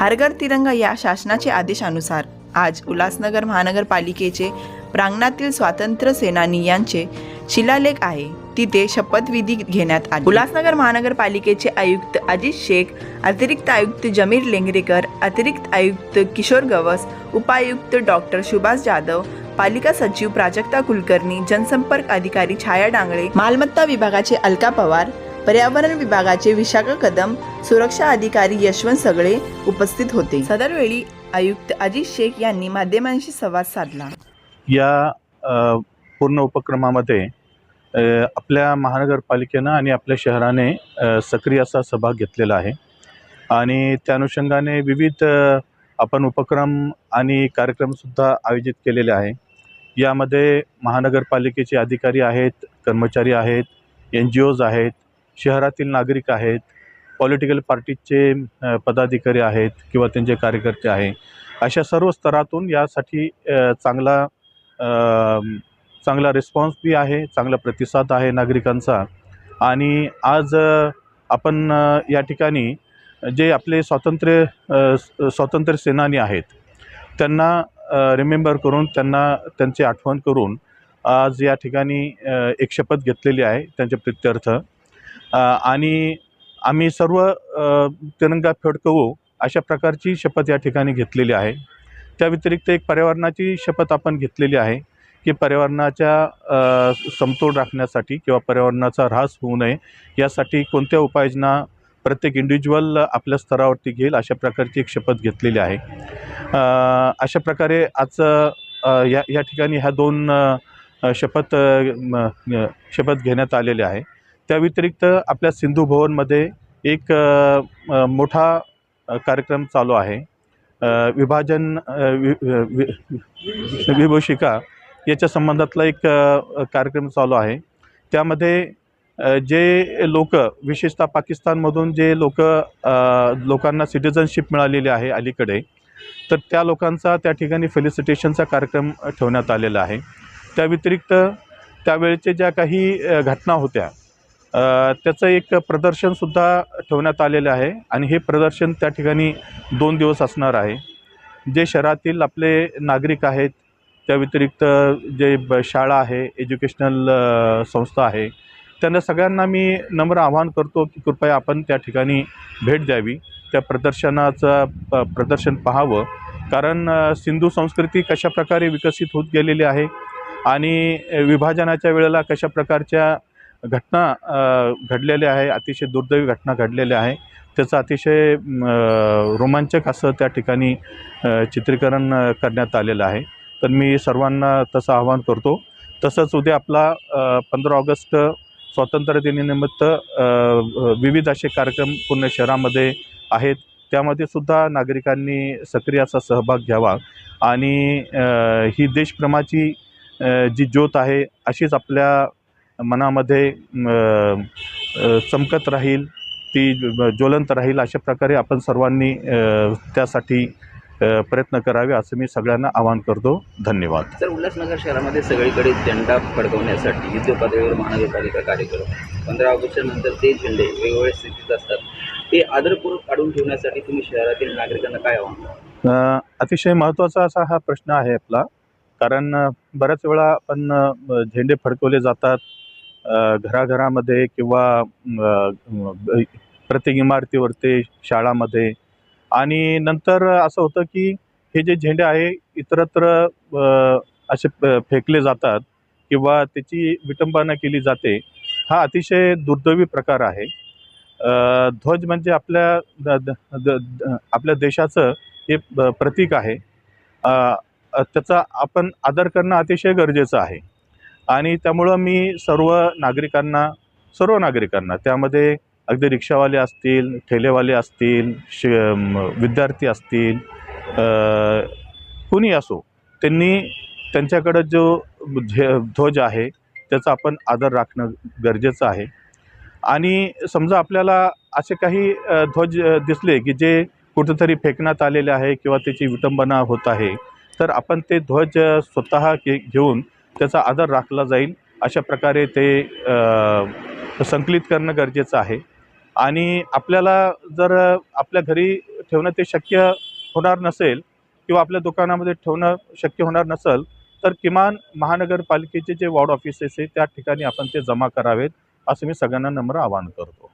हर घर तिरंगा या शासनाचे आदेशानुसार आज उल्हासनगर महानगरपालिकेचे प्रांगणातील स्वातंत्र्य सेनानी यांचे शिलालेख आहे, तिथे शपथविधी घेण्यात आली। उल्हासनगर महानगरपालिकेचे आयुक्त अजित शेख, अतिरिक्त आयुक्त जमीर लेंगरेकर, अतिरिक्त आयुक्त किशोर गवस, उपायुक्त डॉक्टर सुभाष जाधव, पालिका सचिव प्राजक्ता कुलकर्णी, जनसंपर्क अधिकारी छाया डांगळे, मालमत्ता विभागाचे अलका पवार, पर्यावरण विभागाचे विशाखा कदम, सुरक्षा अधिकारी यशवंत सगळे उपस्थित होते। सदरवेळी आयुक्त अजित शेख यांनी माध्यमांशी संवाद साधला। या पूर्ण उपक्रमामध्ये आपल्या महानगरपालिकेनं आणि आपल्या शहराने सक्रिय असा सहभाग घेतलेला आहे आणि त्या अनुषंगाने विविध आपण उपक्रम आणि कार्यक्रमसुद्धा आयोजित केलेले आहे। यामध्ये महानगरपालिकेचे अधिकारी आहेत, कर्मचारी आहेत, NGOज आहेत, शहरातील नागरिक आहेत, पॉलिटिकल पार्टीचे पदाधिकारी आहेत किंवा त्यांचे कार्यकर्ते आहे, अशा सर्व स्तरातून यासाठी चांगला रिस्पॉन्स बी आहे, चांगला प्रतिसाद आहे नागरिकांचा। आणि आज आपण या ठिकाणी जे आपले स्वातंत्र्य सेनानी आहेत त्यांना रिमेंबर करून, त्यांची आठवण करून आज या ठिकाणी एक शपथ घेतलेली आहे त्यांच्या प्रित्यर्थ। आणि आम्ही सर्व तिरंगा फडकवू अशा प्रकारची शपथ या ठिकाणी घेतलेली आहे। त्या व्यतिरिक्त एक पर्यावरणाची शपथ आपण घेतलेली आहे की पर्यावरणाच्या समतोल राखण्यासाठी किंवा पर्यावरणाचा ऱ्हास होऊ नये यासाठी कोणत्या उपाययोजना प्रत्येक इंडिव्हिज्युअल आपल्या स्तरावरती घेईल अशा प्रकारची एक शपथ घेतलेली आहे। अशा प्रकारे आज या ठिकाणी ह्या दोन शपथ घेण्यात आलेले आहे। त्या व्यतिरिक्त आपल्या सिंधू भवनमध्ये एक मोठा कार्यक्रम चालू आहे, विभाजन विभूषिका याच्या संबंधातला एक कार्यक्रम चालू आहे। त्यामध्ये जे लोक विशेषतः पाकिस्तानमधून जे लोकांना सिटिझनशिप मिळालेली आहे अलीकडे, तर त्या लोकांचा त्या ठिकाणी फेलिसिटेशनचा कार्यक्रम ठेवण्यात आलेला आहे। त्या व्यतिरिक्त त्यावेळेचे ज्या काही घटना होत्या त्याचं एक प्रदर्शनसुद्धा ठेवण्यात आलेलं आहे आणि हे प्रदर्शन त्या ठिकाणी 2 दिवस असणार आहे। जे शहरातील आपले नागरिक आहेत, त्या व्यतिरिक्त जे शाळा आहे, एज्युकेशनल संस्था आहे, त्यांना सगळ्यांना मी नम्र आवाहन करतो की कृपया आपण त्या ठिकाणी भेट द्यावी, त्या प्रदर्शन पाहावं। कारण सिंधू संस्कृती कशा प्रकारे विकसित होत गेलेली आहे आणि विभाजनाच्या वेळेला कशा प्रकारच्या घटना घडलेल्या आहे, अतिशय दुर्दैवी घटना घडलेल्या आहे, त्याचं अतिशय रोमांचक असं त्या ठिकाणी चित्रीकरण करण्यात आलेलं आहे। तर मी सर्वांना तसं आवाहन करतो। तसंच उद्या आपला 15 ऑगस्ट स्वातंत्र्य दिनानिमित्त विविध असे कार्यक्रम पूर्ण शहरामध्ये आहेत, त्यामध्ये सुद्धा नागरिकांनी सक्रिय असा सहभाग घ्यावा आणि ही देशप्रेमाची जी ज्योत आहे अशीच आपल्या मनामध्ये चमकत राहील, ती ज्वलंत राहील, अशा प्रकारे आपण सर्वांनी त्यासाठी प्रयत्न करावे असं मी सगळ्यांना आवाहन करतो। धन्यवाद। सर, उल्हासनगर शहरामध्ये सगळीकडे झेंडा फडकवण्यासाठी युद्धपातळीवर महानगरपालिका कार्य करते। 15 ऑगस्टच्या नंतर ते झेंडे वेगवेगळ्या स्थितीत असतात, ते आदरपूर्वक काढून ठेवण्यासाठी तुम्ही शहरातील नागरिकांना काय आवाहन कराल? अतिशय महत्त्वाचा असा हा प्रश्न आहे आपला, कारण बऱ्याच वेळा आपण झेंडे फडकवले जातात घराघरामध्ये किंवा प्रत्येक इमारतीवरती, शाळामध्ये, आणि नंतर असं होतं की हे जे झेंडे आहे इतरत्र असे फेकले जातात किंवा त्याची विटंबना केली जाते। हा अतिशय दुर्दैवी प्रकार आहे। ध्वज म्हणजे आपल्या देशाचं हे प्रतीक आहे, त्याचा आपण आदर करणं अतिशय गरजेचं आहे। आणि त्यामुळं मी सर्व नागरिकांना त्यामध्ये अगदी रिक्षावाले असतील, ठेलेवाले असतील, विद्यार्थी असतील, कुणी असो, त्यांनी त्यांच्याकडं जो ध्वज आहे त्याचा आपण आदर राखणं गरजेचं आहे। आणि समजा आपल्याला असे काही ध्वज दिसले की जे कुठेतरी फेकण्यात आलेले आहे किंवा त्याची विटंबना होत आहे, तर आपण ते ध्वज स्वतः घेऊन त्याचा आदर राखला जाईल अशा प्रकारे ते संकलित करणं गरजेचं आहे। आणि आपल्याला जर आपल्या घरी ठेवणं ते शक्य होणार नसेल किंवा आपल्या दुकानामध्ये ठेवणं शक्य होणार नसेल तर किमान महानगरपालिकेचे जे वॉर्ड ऑफिसेस आहे त्या ठिकाणी आपण ते जमा करावेत असं मी सगळ्यांना नम्र आवाहन करतो.